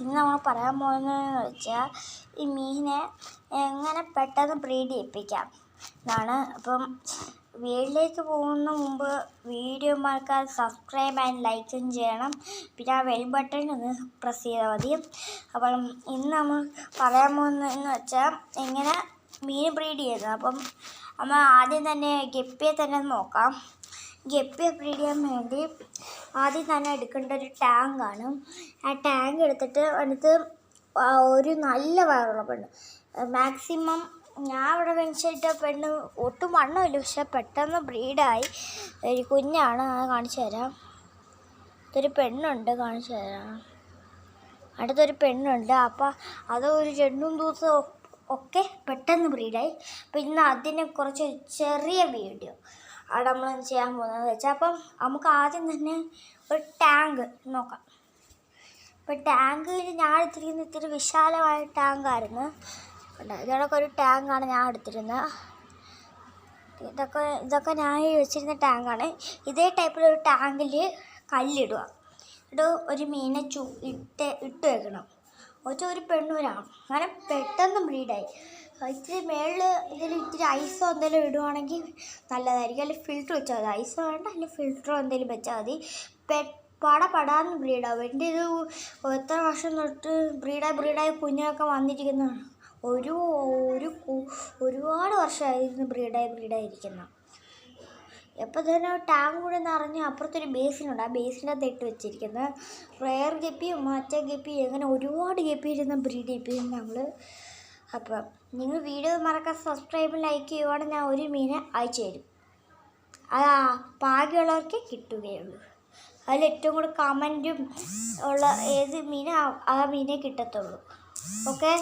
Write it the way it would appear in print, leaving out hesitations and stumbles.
ഇന്ന് നമ്മൾ പറയാൻ പോകുന്നതെന്ന് വെച്ചാൽ ഈ മീനെ എങ്ങനെ പെട്ടെന്ന് ബ്രീഡ് ചെയ്യിപ്പിക്കാം എന്നാണ്. അപ്പം വീട്ടിലേക്ക് പോകുന്ന മുമ്പ് വീഡിയോ മറക്കാതെ സബ്സ്ക്രൈബ് ആൻഡ് ലൈക്കും ചെയ്യണം. പിന്നെ ആ ബെൽ ബട്ടൺ ഒന്ന് പ്രസ് ചെയ്താൽ മതി. അപ്പം ഇന്ന് നമ്മൾ പറയാൻ പോകുന്നതെന്ന് വെച്ചാൽ എങ്ങനെ മീൻ ബ്രീഡ് ചെയ്യുന്നത്. അപ്പം നമ്മൾ ആദ്യം തന്നെ ഗപ്പിയെ തന്നെ നോക്കാം. ഗപ്പിയെ ബ്രീഡ് ചെയ്യാൻ വേണ്ടി ആദ്യം തന്നെ എടുക്കേണ്ട ഒരു ടാങ്കാണ്. ആ ടാങ്ക് എടുത്തിട്ട് അടുത്ത് ഒരു നല്ല വയറുള്ള പെണ്ണ്, മാക്സിമം ഞാൻ ഇവിടെ വെച്ചിട്ട പെണ്ണ് ഒട്ടും വണ്ണമില്ല, പക്ഷെ പെട്ടെന്ന് ബ്രീഡായി ഒരു കുഞ്ഞാണ്. അത് കാണിച്ചു തരാം. ഇതൊരു പെണ്ണുണ്ട്, കാണിച്ചു തരാം. അടുത്തൊരു പെണ്ണുണ്ട്. അപ്പം അത് ഒരു 2 ദിവസം ഒക്കെ പെട്ടെന്ന് ബ്രീഡായി. അപ്പം ഇന്ന് അതിനെ കുറച്ച് ചെറിയ വീഡിയോ അവിടെ നമ്മൾ ചെയ്യാൻ പോകുന്നത് വെച്ചാൽ, അപ്പം നമുക്ക് ആദ്യം തന്നെ ഒരു ടാങ്ക് നോക്കാം. ഇപ്പം ടാങ്കിൽ ഞാൻ എടുത്തിരിക്കുന്നത് ഇത്തിരി വിശാലമായ ടാങ്കായിരുന്നു. ഇതൊക്കെ ഒരു ടാങ്കാണ് ഞാൻ എടുത്തിരുന്നത്. ഇതൊക്കെ ഞാൻ വെച്ചിരുന്ന ടാങ്കാണ്. ഇതേ ടൈപ്പിലൊരു ടാങ്കിൽ കല്ലിടുക, ഒരു മീനെ ഇട്ട് വെക്കണം. ഒരു പെണ്ണൂരാണ്. അങ്ങനെ പെട്ടെന്ന് ബ്രീഡായി. ഇത്തിരി മേളിൽ ഇത്തിരി ഐസോ എന്തെങ്കിലും ഇടുവാണെങ്കിൽ നല്ലതായിരിക്കും. അല്ലെങ്കിൽ ഫിൽറ്റർ വെച്ചാൽ മതി. ഐസോ വേണ്ട, അല്ലെങ്കിൽ ഫിൽറ്ററോ എന്തെങ്കിലും വെച്ചാൽ മതി. പടാന്ന് ബ്രീഡാവും. എൻ്റെ ഇത് എത്ര വർഷം തൊട്ട് ബ്രീഡായി കുഞ്ഞൊക്കെ വന്നിരിക്കുന്നതാണ്. ഒരുപാട് വർഷമായിരുന്നു ബ്രീഡായിരിക്കുന്ന. എപ്പോൾ തന്നെ ടാങ്ക് കൂടെ നിറഞ്ഞ് അപ്പുറത്തൊരു ബേസിനുണ്ട്. ആ ബേസിനകത്ത് ഇട്ട് വെച്ചിരിക്കുന്നത് റെയർ ഗപ്പിയും മറ്റേ ഗപ്പിയും അങ്ങനെ ഒരുപാട് ഗപ്പി ഇരുന്ന് ബ്രീഡ് ചെയ്യിപ്പിക്കും നമ്മൾ. അപ്പം നിങ്ങൾ വീഡിയോ മറക്കാൻ സബ്സ്ക്രൈബും ലൈക്ക് ചെയ്യുവാണെങ്കിൽ ഞാൻ ഒരു മീനെ അയച്ചു തരും. അത് ഭാഗ്യമുള്ളവർക്ക് കിട്ടുകയുള്ളൂ. അതിൽ ഏറ്റവും കൂടുതൽ കമൻറ്റും ഉള്ള ഏത് മീനെ ആ മീനെ കിട്ടത്തുള്ളൂ. ഓക്കെ.